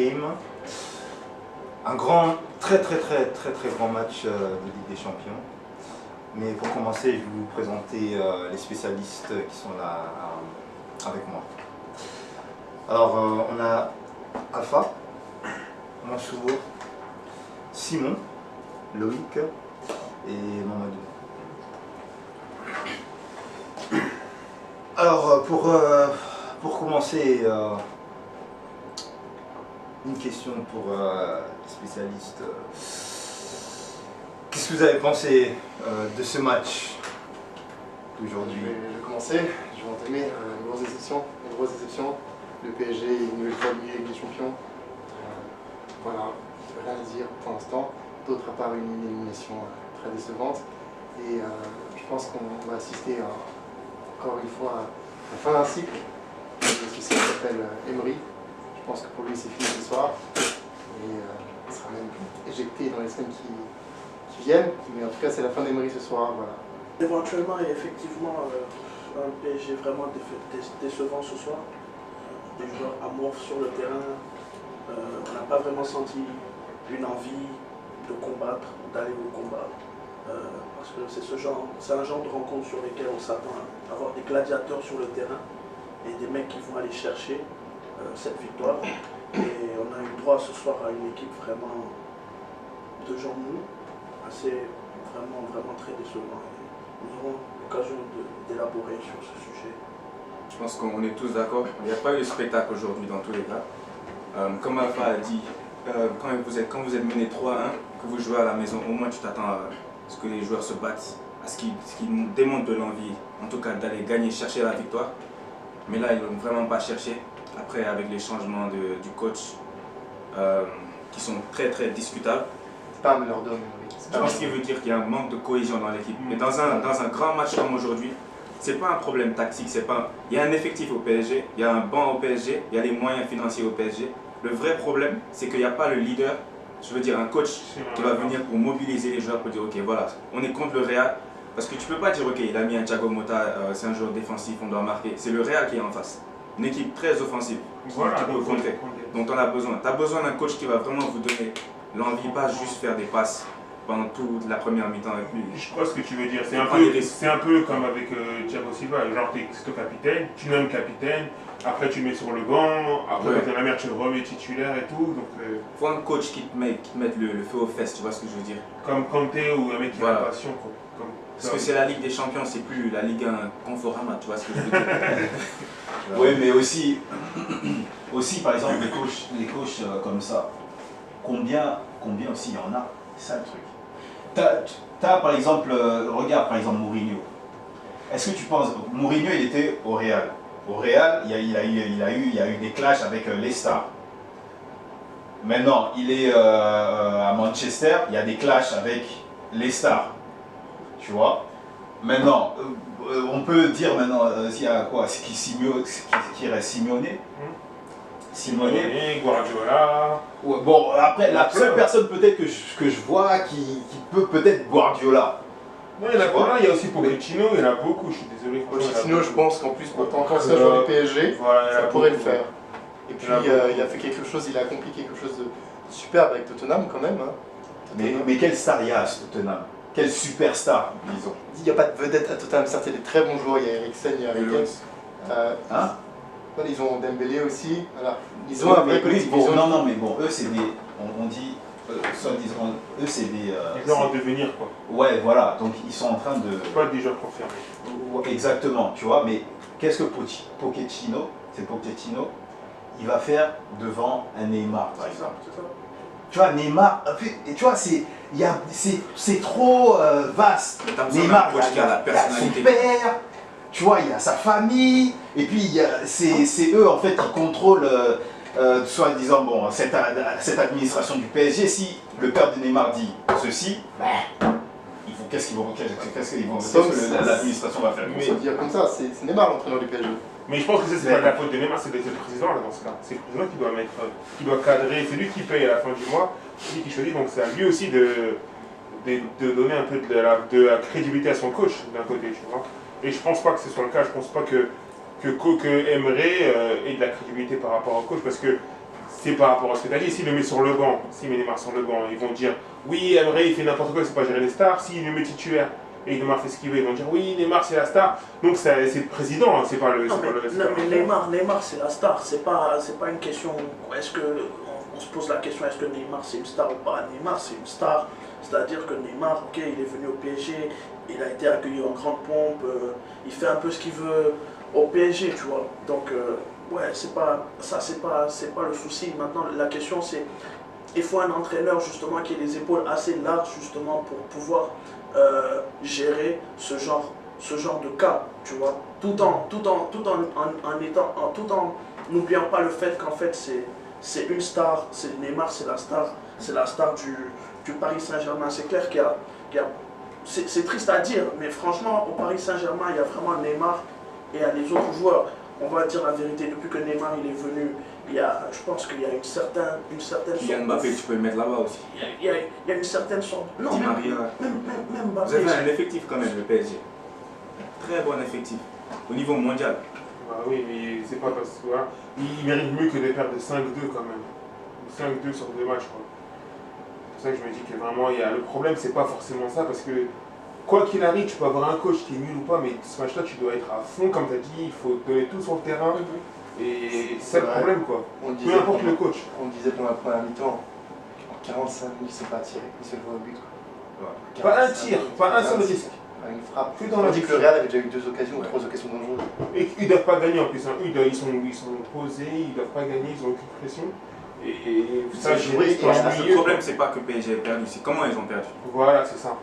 game. Un très grand match de Ligue des Champions. Mais pour commencer, je vais vous présenter les spécialistes qui sont là avec moi. Alors, on a Alpha, Mansour, Simon, Loïc et Mamadou. Alors, pour commencer, une question pour les spécialistes. Qu'est-ce que vous avez pensé de ce match d'aujourd'hui? Je vais commencer, je vais entamer une grosse déception. Le PSG est une nouvelle fois lié avec les champions. Voilà, rien à dire pour l'instant, d'autre à part une élimination très décevante. Et je pense qu'on va assister encore une fois à la fin d'un cycle. Ceci s'appelle Emery. Je pense que pour lui c'est fini ce soir. Et il sera même éjecté dans les semaines qui viennent. Mais en tout cas c'est la fin d'Emery ce soir. Voilà. Éventuellement et effectivement un PSG vraiment décevant ce soir. Des joueurs amorphes sur le terrain. On n'a pas vraiment senti une envie de combattre, d'aller au combat. Parce que c'est un genre de rencontre sur lesquelles on s'attend à avoir des gladiateurs sur le terrain et des mecs qui vont aller chercher cette victoire. Et on a eu droit ce soir à une équipe vraiment de gens mous, vraiment très décevant. Nous aurons l'occasion d'élaborer sur ce sujet. Je pense qu'on est tous d'accord. Il n'y a pas eu de spectacle aujourd'hui dans tous les cas. Comme Alpha a dit, quand vous êtes mené 3-1, que vous jouez à la maison, au moins tu t'attends à ce que les joueurs se battent, à ce qu'ils démontrent de l'envie, en tout cas d'aller gagner, chercher la victoire. Mais là, ils n'ont vraiment pas cherché. Après, avec les changements du coach, qui sont très discutables, Pas me leur donne. je pense qu'il veut dire qu'il y a un manque de cohésion dans l'équipe. Mais dans un grand match comme aujourd'hui, c'est pas un problème tactique, il y a un effectif au PSG, il y a un banc au PSG, il y a les moyens financiers au PSG. Le vrai problème, c'est qu'il n'y a pas le leader, je veux dire un coach qui va venir pour mobiliser les joueurs pour dire ok voilà, on est contre le Real. Parce que tu peux pas dire ok, il a mis un Thiago Motta, c'est un joueur défensif, on doit marquer. C'est le Real qui est en face. Une équipe très offensive, voilà, qui peut contrer. Donc on a besoin. Tu as besoin d'un coach qui va vraiment vous donner l'envie, pas juste faire des passes pendant toute la première mi-temps avec lui. Je crois ce que tu veux dire. C'est un peu comme avec Thiago Silva. Genre, c'est le capitaine, tu nommes capitaine, après tu le mets sur le banc, après quand t'es la merde, tu le remets titulaire et tout. Donc, faut un coach qui te mette le feu aux fesses, tu vois ce que je veux dire. Comme Kanté ou un mec qui a la passion. Quoi. Parce que c'est la Ligue des Champions, c'est plus la Ligue 1 Conforama, tu vois ce que je veux dire. Oui, mais aussi par exemple, les coachs comme ça, combien aussi il y en a? C'est ça le truc. T'as par exemple, regarde par exemple Mourinho. Est-ce que tu penses, Mourinho il était au Real. Au Real, il y a eu des clashs avec les stars. Maintenant, il est à Manchester, il y a des clashs avec les stars. Tu vois? Maintenant, on peut dire maintenant, s'il y a quoi? Qui reste Simeone, Guardiola. Bon, après, la seule personne peut-être que je vois qui peut peut-être Guardiola. Non, il y en a plein, il y a aussi Pochettino, il y en a beaucoup, je suis désolé. Pochettino, je pense qu'en plus, en tant qu'ancien joueur du PSG, voilà, ça pourrait le faire. Et puis, il a fait quelque chose, il a accompli quelque chose de superbe avec Tottenham quand même. Hein. Mais quelle star il y a à Tottenham? Quelle superstar, disons? Il n'y a pas de vedette à Tottenham, certes, il y a des très bons joueurs, il y a Eriksen, il y a Rickens. Ils ont Dembélé aussi, voilà. Ils ont un vrai collectif. Non, mais bon, eux c'est des, on dit, soi-disant, eux c'est des... Des joueurs en devenir quoi. Ouais, voilà, donc ils sont en train de... Pas des joueurs confirmés. Exactement, tu vois, mais qu'est-ce que Pochettino, il va faire devant un Neymar, par exemple? Tu vois, Neymar, et tu vois, c'est trop vaste. Neymar, il y a son père, tu vois, il y a sa famille, et puis c'est eux en fait qui contrôlent, soi-disant, bon, cette administration du PSG. Si le père de Neymar dit ceci, qu'est-ce que l'administration va faire? Mais dire comme ça, c'est Neymar l'entraîneur du PSG. Mais je pense que c'est pas de la faute de Neymar, c'est le président là dans ce cas. C'est le président qui doit cadrer, c'est lui qui paye à la fin du mois, c'est lui qui choisit, donc c'est à lui aussi de donner un peu de la crédibilité à son coach d'un côté, tu vois. Et je pense pas que ce soit le cas, je pense pas que Emery ait de la crédibilité par rapport au coach, parce que c'est par rapport à ce que tu as dit. S'il le met sur le banc, s'il met Neymar sur le banc, ils vont dire oui, Emre il fait n'importe quoi, il ne sait pas gérer les stars. S'il le met titulaire et Neymar fait ce qu'il veut, ils vont dire oui, Neymar c'est la star. Donc c'est le président, hein, c'est pas le. Non, mais Neymar c'est la star, c'est pas une question. Est-ce que on se pose la question, est-ce que Neymar c'est une star ou pas? Neymar c'est une star, c'est-à-dire que Neymar, ok, il est venu au PSG, il a été accueilli en grande pompe, il fait un peu ce qu'il veut au PSG, tu vois. Donc ouais, c'est pas le souci. Maintenant la question c'est, il faut un entraîneur justement qui ait les épaules assez larges justement pour pouvoir gérer ce genre de cas, tu vois, tout en n'oubliant pas le fait qu'en fait c'est une star, Neymar c'est la star du Paris Saint-Germain. C'est clair c'est triste à dire, mais franchement au Paris Saint-Germain il y a vraiment Neymar et il y a les autres joueurs. On va dire la vérité, depuis que Neymar il est venu, je pense qu'il y a une certaine Kylian Mbappé, tu peux le mettre là-bas aussi. Il y a une certaine sorte. Non, Di même Mbappé. Vous avez un effectif quand même, le PSG. Très bon effectif. Au niveau mondial. Ah oui, mais c'est pas parce que voilà, il mérite mieux que de perdre de 5-2 quand même. 5-2 sur 2 matchs quoi. C'est pour ça que je me dis que vraiment le problème c'est pas forcément ça parce que quoi qu'il arrive, tu peux avoir un coach qui est nul ou pas, mais ce match-là tu dois être à fond comme tu as dit, il faut donner tout sur le terrain. Et c'est le problème quoi. Peu importe le coach. On disait pendant la première mi-temps, en 45 minutes, ils ne sont pas tirés, ils se voient au but. Pas un tir, pas un seul risque. Une frappe. Que dans On dit que le Real avait déjà eu 2 occasions, 3 occasions dangereuses. Et ils ne doivent pas gagner en plus. Hein. Ils sont posés, ils ne doivent pas gagner, ils ont aucune pression. Et ça, le problème, c'est pas que PSG a perdu, c'est comment ils ont perdu. Voilà, c'est ça.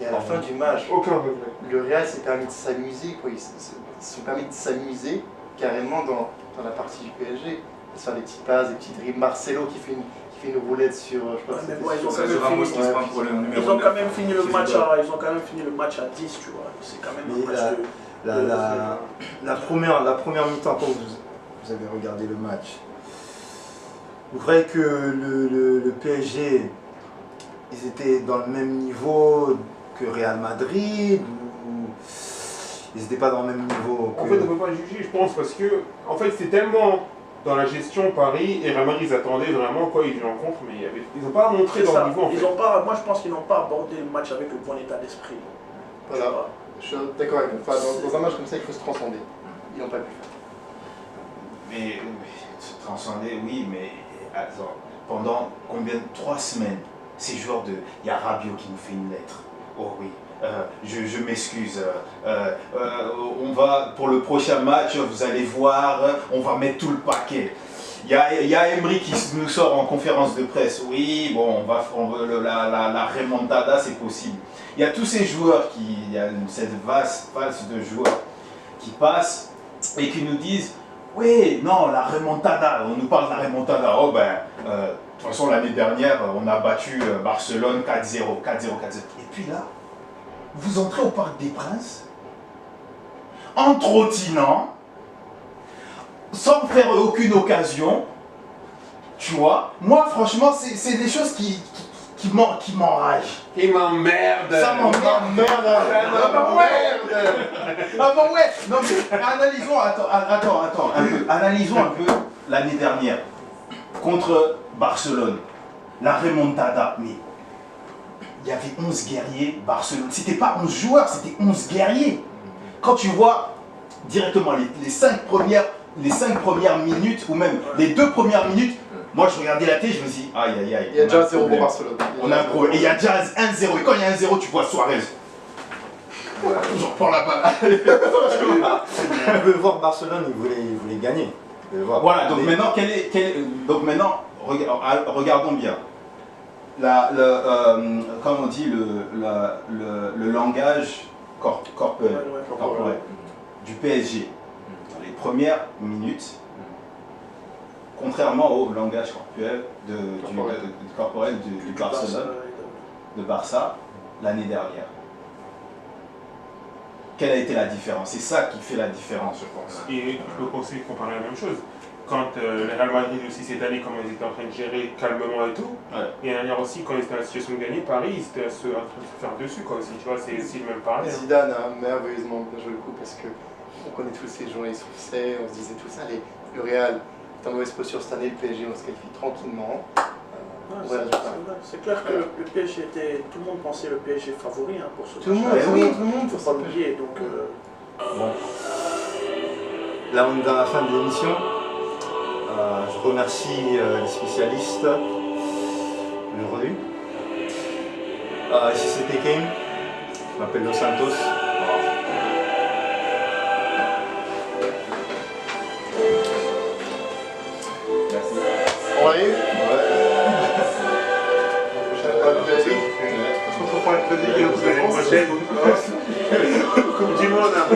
Et à la fin du match, aucun regret. Le Real s'est permis de s'amuser, quoi. Ils se sont permis de s'amuser carrément dans la partie du PSG. De faire des petites passes, des petits dribbles. Marcelo qui fait une roulette sur. Je crois ils ont quand même fini le match à 10, tu vois. C'est quand même un match la première mi-temps, quand vous avez regardé le match, vous croyez que le PSG, ils étaient dans le même niveau que Real Madrid ou ils n'étaient pas dans le même niveau que... En fait, on ne peut pas juger, je pense, parce que en fait, c'est tellement dans la gestion Paris et Real Madrid, ils attendaient vraiment quoi, ils rencontrent, mais ils n'ont pas montré leur niveau. En fait. Moi, je pense qu'ils n'ont pas abordé le match avec le bon état d'esprit. Voilà, je suis d'accord avec vous. Enfin, dans un match comme ça, il faut se transcender. Ils n'ont pas pu faire. Mais se transcender, oui, mais attends, pendant combien de 3 semaines, ces joueurs de... Il y a Rabiot qui nous fait une lettre. Oh oui. Je m'excuse. On va pour le prochain match, vous allez voir, on va mettre tout le paquet. Il y a Emery qui nous sort en conférence de presse. Oui, bon, la remontada, c'est possible. Il y a tous ces joueurs il y a cette vaste de joueurs qui passent et qui nous disent oui, non, la remontada. On nous parle de la remontada. Oh ben, de toute façon l'année dernière, on a battu Barcelone 4-0, 4-0, 4-0. Et puis là. Vous entrez au Parc des Princes, en trottinant, sans faire aucune occasion, tu vois. Moi, franchement, c'est des choses qui m'enragent. Qui m'emmerdent. Ça m'emmerde. Ah bon, ouais. Non, mais analysons, attends, analysons un peu l'année dernière, contre Barcelone, la remontada, mais... Il y avait 11 guerriers Barcelone. C'était pas 11 joueurs, c'était 11 guerriers. Quand tu vois directement les 5 premières minutes, ou même les 2 premières minutes, moi je regardais la télé, je me dis aïe aïe aïe. Il y a déjà 0 pour Barcelone. On a un problème. Et il y a déjà 1-0. Et quand il y a 1-0, tu vois Suarez. Toujours pour la balle. On veut voir Barcelone, il voulait gagner. Voilà, donc maintenant, regardons bien. Comme on dit, le langage corporel du PSG. Dans les premières minutes, contrairement au langage corporel du Barcelone, de Barça, l'année dernière. Quelle a été la différence? C'est ça qui fait la différence, je pense. Et je peux aussi comparer la même chose. Quand le Real Madrid aussi cette année, comment ils étaient en train de gérer calmement et tout, et l'année dernière aussi, quand ils étaient dans la situation de gagner, Paris, ils étaient en train de se faire dessus, quoi, aussi, tu vois, c'est aussi le même parallèle. Zidane a merveilleusement bien joué le coup, parce qu'on connaît tous ces journalistes français, on se disait tout ça, le Real, en mauvaise posture cette année, le PSG on se qualifie tranquillement. Ouais, Ouais, résultat. c'est clair que le PSG était. Tout le monde pensait le PSG favori pour ce Tout le monde, match. oui, tout le monde Faut pour pas ça. l'oublier. Donc, Bon. Là, on est dans la fin de l'émission. Je remercie les spécialistes aujourd'hui. Ici c'était Kane. Je m'appelle Los Santos. Merci. On va aller. Ouais. On se retrouve pour la chronique et on se voit l'année prochaine. Coupe du monde. Hein.